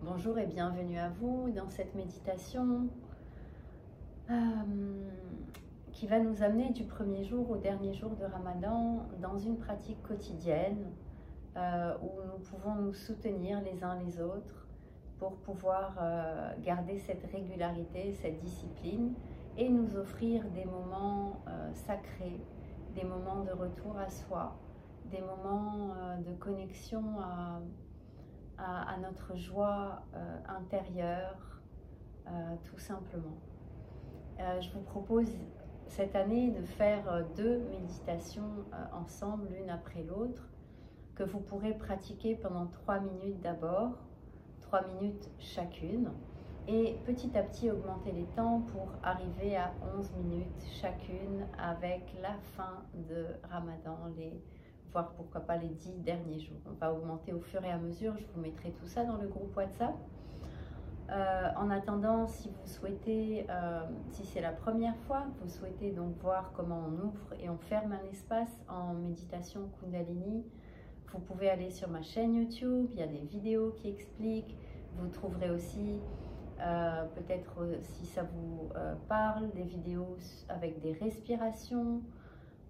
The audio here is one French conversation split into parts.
Bonjour et bienvenue à vous dans cette méditation qui va nous amener du premier jour au dernier jour de Ramadan dans une pratique quotidienne où nous pouvons nous soutenir les uns les autres pour pouvoir garder cette régularité, cette discipline et nous offrir des moments sacrés, des moments de retour à soi, des moments de connexion à notre joie intérieure, tout simplement. Je vous propose cette année de faire 2 méditations ensemble, l'une après l'autre, que vous pourrez pratiquer pendant 3 minutes d'abord, 3 minutes chacune, et petit à petit augmenter les temps pour arriver à 11 minutes chacune avec la fin de Ramadan, voire pourquoi pas les 10 derniers jours. On va augmenter au fur et à mesure, je vous mettrai tout ça dans le groupe WhatsApp. En attendant, si vous souhaitez, si c'est la première fois, vous souhaitez donc voir comment on ouvre et on ferme un espace en méditation Kundalini, vous pouvez aller sur ma chaîne YouTube, il y a des vidéos qui expliquent. Vous trouverez aussi, peut-être si ça vous parle, des vidéos avec des respirations,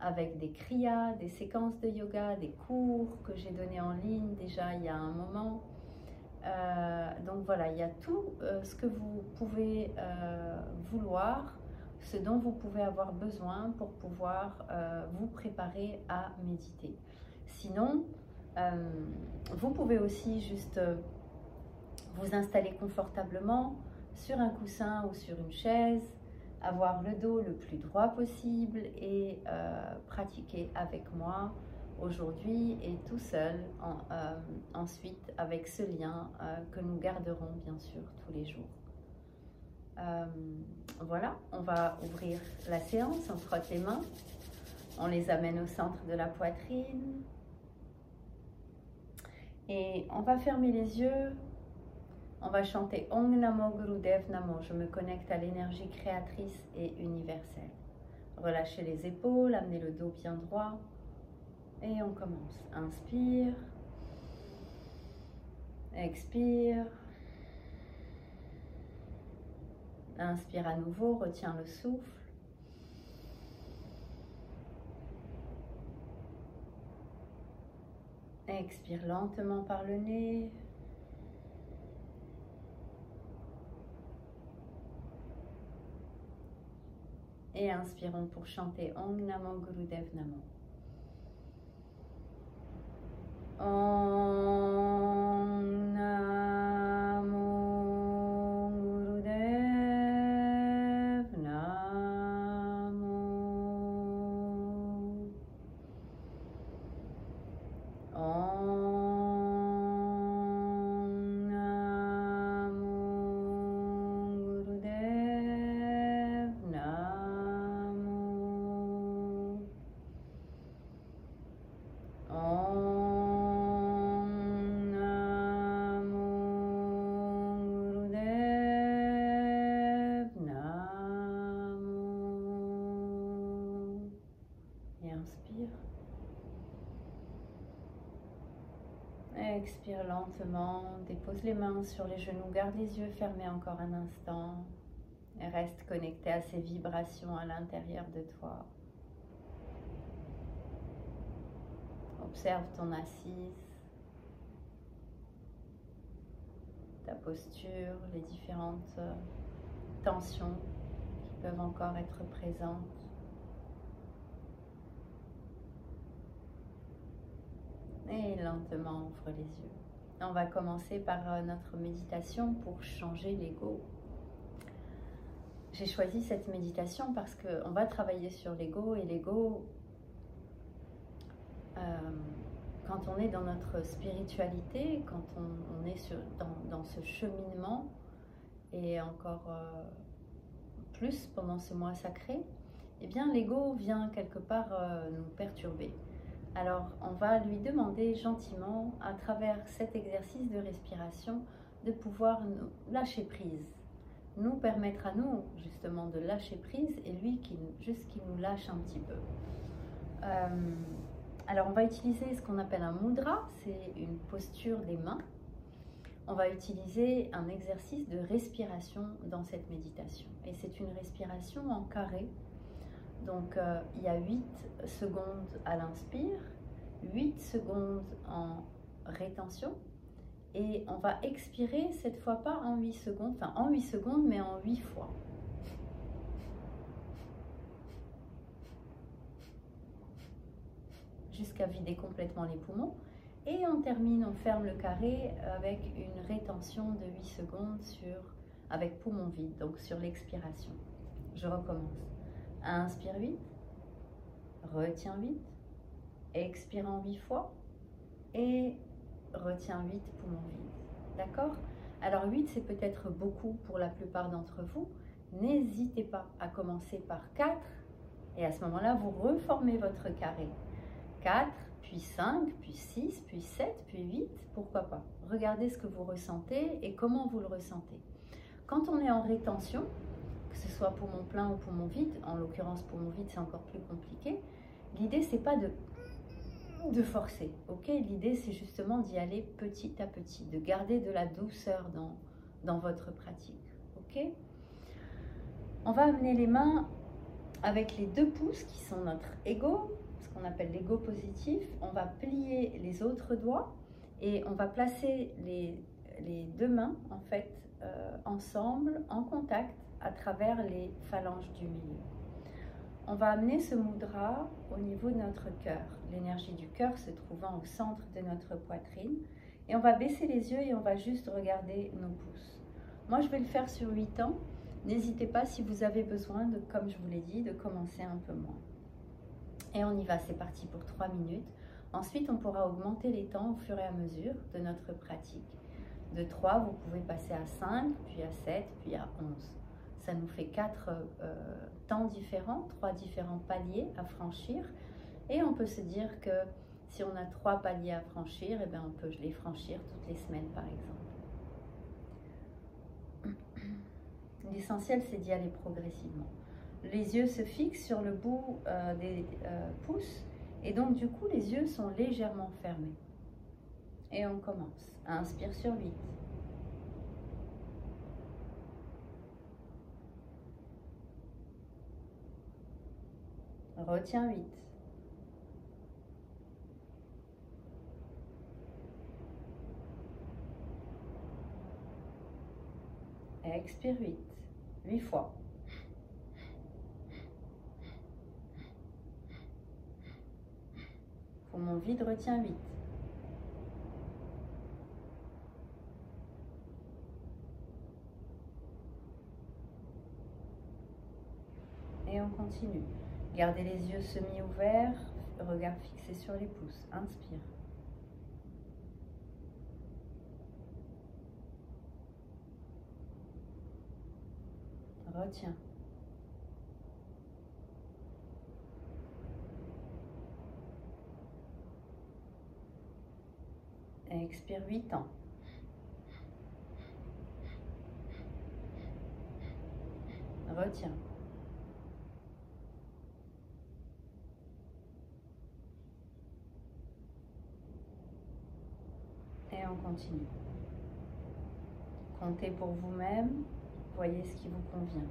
avec des kriyas, des séquences de yoga, des cours que j'ai donnés en ligne déjà il y a un moment. Donc voilà, il y a tout ce que vous pouvez vouloir, ce dont vous pouvez avoir besoin pour pouvoir vous préparer à méditer. Sinon, vous pouvez aussi juste vous installer confortablement sur un coussin ou sur une chaise, avoir le dos le plus droit possible et pratiquer avec moi aujourd'hui et tout seul, ensuite avec ce lien que nous garderons bien sûr tous les jours. Voilà, on va ouvrir la séance, on frotte les mains, on les amène au centre de la poitrine et on va fermer les yeux. On va chanter Om Namo Gurudev Namo. Je me connecte à l'énergie créatrice et universelle. Relâchez les épaules, amenez le dos bien droit. Et on commence. Inspire. Expire. Inspire à nouveau, retiens le souffle. Expire lentement par le nez. Et inspirons pour chanter Om Namo Gurudev Namo. Om Namo Gurudev Namo. Expire lentement, dépose les mains sur les genoux, garde les yeux fermés encore un instant et reste connecté à ces vibrations à l'intérieur de toi. Observe ton assise, ta posture, les différentes tensions qui peuvent encore être présentes. Et lentement, ouvre les yeux. On va commencer par notre méditation pour changer l'ego. J'ai choisi cette méditation parce qu'on va travailler sur l'ego et l'ego, quand on est dans notre spiritualité, quand on est dans ce cheminement et encore plus pendant ce mois sacré, eh bien l'ego vient quelque part nous perturber. Alors, on va lui demander gentiment, à travers cet exercice de respiration, de pouvoir nous lâcher prise, nous permettre à nous, justement, de lâcher prise, et lui, juste qu'il nous lâche un petit peu. Alors, on va utiliser ce qu'on appelle un mudra, c'est une posture des mains, on va utiliser un exercice de respiration dans cette méditation. Et c'est une respiration en carré. Donc, il y a 8 secondes à l'inspire, 8 secondes en rétention. Et on va expirer cette fois pas en 8 secondes, enfin en 8 secondes, mais en 8 fois. Jusqu'à vider complètement les poumons. Et on termine, on ferme le carré avec une rétention de 8 secondes avec poumon vide, donc sur l'expiration. Je recommence. Inspire 8, retiens 8, expire en 8 fois et retiens 8, poumon vide. D'accord? Alors 8, c'est peut-être beaucoup pour la plupart d'entre vous. N'hésitez pas à commencer par 4 et à ce moment-là, vous reformez votre carré. 4, puis 5, puis 6, puis 7, puis 8, pourquoi pas. Regardez ce que vous ressentez et comment vous le ressentez. Quand on est en rétention, que ce soit poumon plein ou poumon vide, en l'occurrence poumon vide c'est encore plus compliqué, l'idée c'est pas de forcer, ok? L'idée c'est justement d'y aller petit à petit, de garder de la douceur dans votre pratique, ok? On va amener les mains avec les 2 pouces qui sont notre ego, ce qu'on appelle l'ego positif. On va plier les autres doigts et on va placer les 2 mains en fait ensemble, en contact, à travers les phalanges du milieu. On va amener ce mudra au niveau de notre cœur, l'énergie du cœur se trouvant au centre de notre poitrine. Et on va baisser les yeux et on va juste regarder nos pouces. Moi, je vais le faire sur 8 ans. N'hésitez pas si vous avez besoin, comme je vous l'ai dit, de commencer un peu moins. Et on y va, c'est parti pour 3 minutes. Ensuite, on pourra augmenter les temps au fur et à mesure de notre pratique. De 3, vous pouvez passer à 5, puis à 7, puis à 11. Ça nous fait 4 temps différents, 3 différents paliers à franchir. Et on peut se dire que si on a 3 paliers à franchir, eh bien on peut les franchir toutes les semaines par exemple. L'essentiel, c'est d'y aller progressivement. Les yeux se fixent sur le bout des pouces et donc du coup les yeux sont légèrement fermés. Et on commence. Inspire sur 8. Retiens 8. Expire 8. 8 fois. Poumon vide, retiens 8. Et on continue. Gardez les yeux semi-ouverts, regard fixé sur les pouces. Inspire. Retiens. Expire 8 ans. Retiens. Et on continue. Comptez pour vous-même, voyez ce qui vous convient.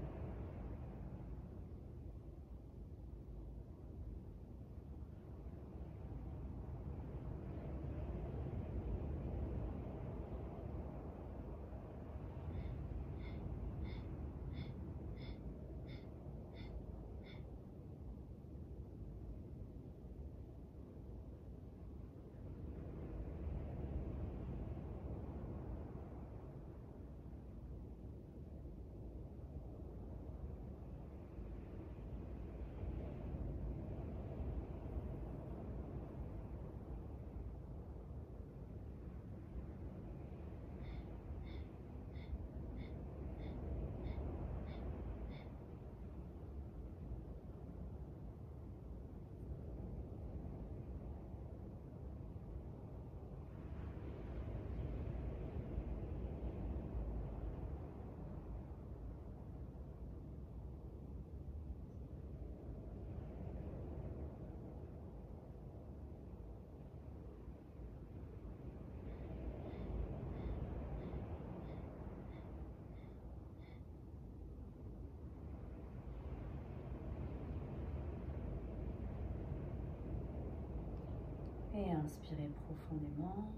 Inspirez profondément.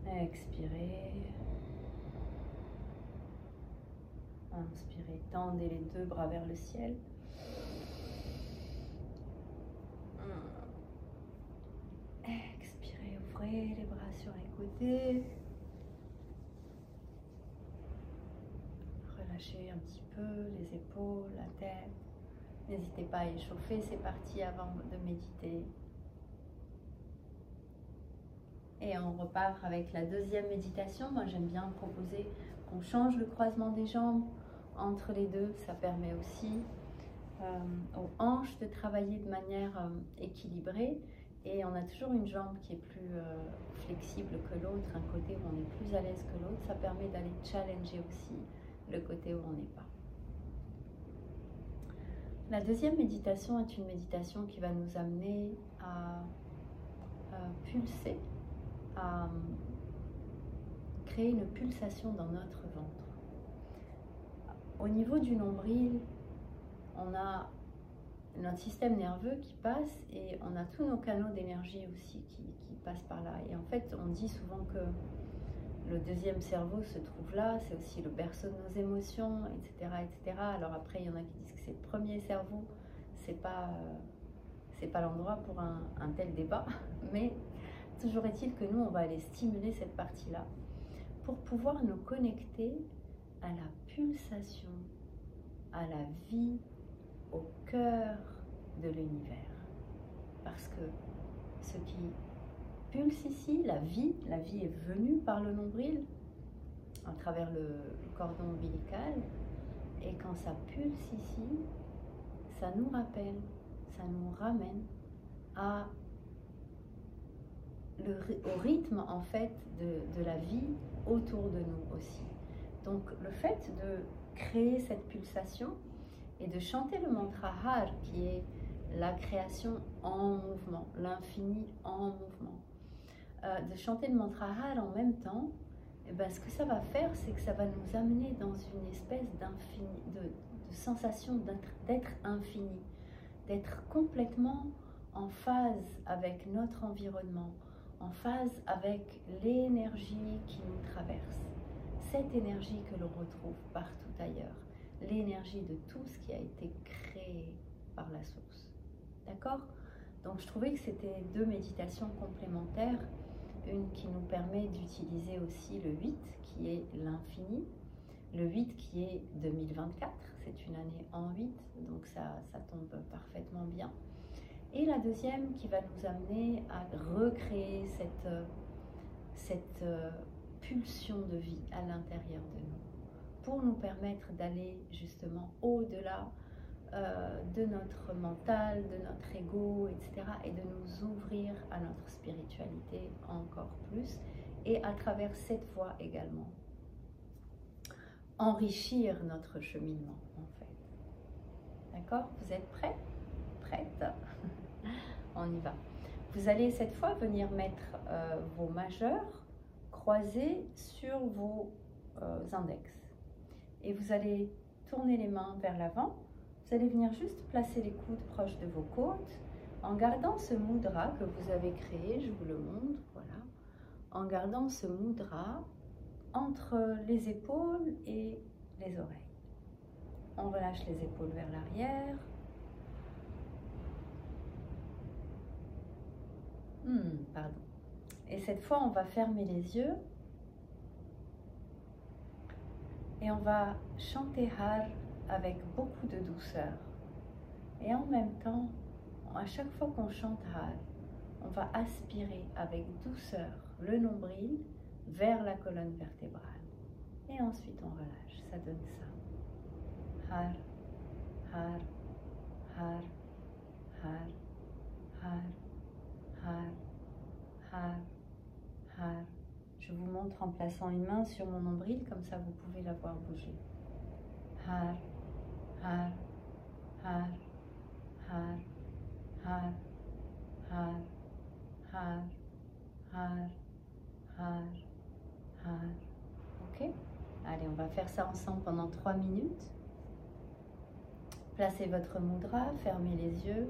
Expirez. Inspirez, tendez les deux bras vers le ciel. Expirez, ouvrez les bras sur les côtés. Relâchez un petit peu les épaules, la tête. N'hésitez pas à échauffer ces parties avant de méditer. Et on repart avec la deuxième méditation. Moi, j'aime bien proposer qu'on change le croisement des jambes entre les deux. Ça permet aussi aux hanches de travailler de manière équilibrée. Et on a toujours une jambe qui est plus flexible que l'autre, un côté où on est plus à l'aise que l'autre. Ça permet d'aller challenger aussi le côté où on n'est pas. La deuxième méditation est une méditation qui va nous amener à pulser, à créer une pulsation dans notre ventre. Au niveau du nombril, on a notre système nerveux qui passe et on a tous nos canaux d'énergie aussi qui passent par là. Et en fait, on dit souvent que le deuxième cerveau se trouve là, c'est aussi le berceau de nos émotions, etc., etc. Alors après, il y en a qui disent que c'est le premier cerveau, c'est pas l'endroit pour un tel débat, mais toujours est-il que nous, on va aller stimuler cette partie-là pour pouvoir nous connecter à la pulsation, à la vie, au cœur de l'univers. Parce que ce qui pulse ici, la vie est venue par le nombril, à travers le cordon ombilical, et quand ça pulse ici, ça nous rappelle, ça nous ramène au rythme en fait de la vie autour de nous aussi. Donc le fait de créer cette pulsation et de chanter le mantra Har, qui est la création en mouvement, l'infini en mouvement, de chanter le mantra Har en même temps, et ben, ce que ça va faire, c'est que ça va nous amener dans une espèce d'infini, de sensation d'être infini, d'être complètement en phase avec notre environnement, en phase avec l'énergie qui nous traverse, cette énergie que l'on retrouve partout ailleurs, l'énergie de tout ce qui a été créé par la source. D'accord? Donc je trouvais que c'était deux méditations complémentaires, une qui nous permet d'utiliser aussi le 8 qui est l'infini, le 8 qui est 2024, c'est une année en 8, donc ça tombe parfaitement bien. Et la deuxième qui va nous amener à recréer cette pulsion de vie à l'intérieur de nous, pour nous permettre d'aller justement au-delà de notre mental, de notre ego, etc. et de nous ouvrir à notre spiritualité encore plus, et à travers cette voie également, enrichir notre cheminement en fait. D'accord? Vous êtes prêts? Prête? On y va. Vous allez cette fois venir mettre vos majeurs croisés sur vos index. Et vous allez tourner les mains vers l'avant. Vous allez venir juste placer les coudes proches de vos côtes en gardant ce mudra que vous avez créé, je vous le montre, voilà. En gardant ce mudra entre les épaules et les oreilles. On relâche les épaules vers l'arrière. Pardon. Et cette fois, on va fermer les yeux et on va chanter Har avec beaucoup de douceur. Et en même temps, à chaque fois qu'on chante Har, on va aspirer avec douceur le nombril vers la colonne vertébrale. Et ensuite, on relâche. Ça donne ça. Har, Har, Har, Har, Har, Har, Har, Har. Je vous montre en plaçant une main sur mon nombril, comme ça vous pouvez la voir bouger. Har, Har, Har, Har, Har, Har, Har, Har, Har, Har. Ok? Allez, on va faire ça ensemble pendant 3 minutes. Placez votre mudra, fermez les yeux.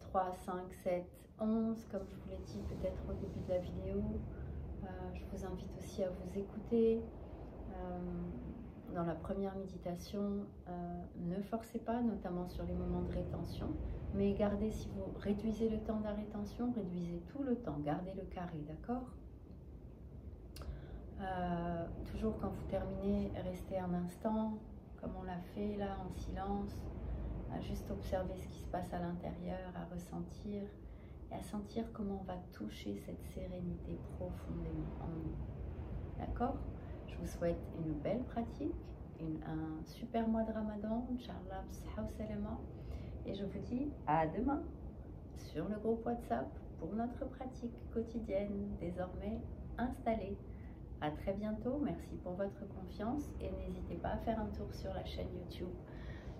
3, 5, 7, 11, comme je vous l'ai dit peut-être au début de la vidéo. Je vous invite aussi à vous écouter. Dans la première méditation, ne forcez pas, notamment sur les moments de rétention, mais gardez, si vous réduisez le temps de la rétention, réduisez tout le temps, gardez le carré, d'accord? Toujours quand vous terminez, restez un instant, comme on l'a fait là, en silence, à juste observer ce qui se passe à l'intérieur, à ressentir et à sentir comment on va toucher cette sérénité profondément en nous. D'accord? Je vous souhaite une belle pratique, un super mois de Ramadan, Inch'Allah, b'sihha wa salama, et je vous dis à demain sur le groupe WhatsApp pour notre pratique quotidienne désormais installée. À très bientôt, merci pour votre confiance et n'hésitez pas à faire un tour sur la chaîne YouTube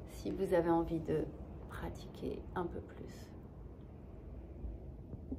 si vous avez envie de pratiquer un peu plus.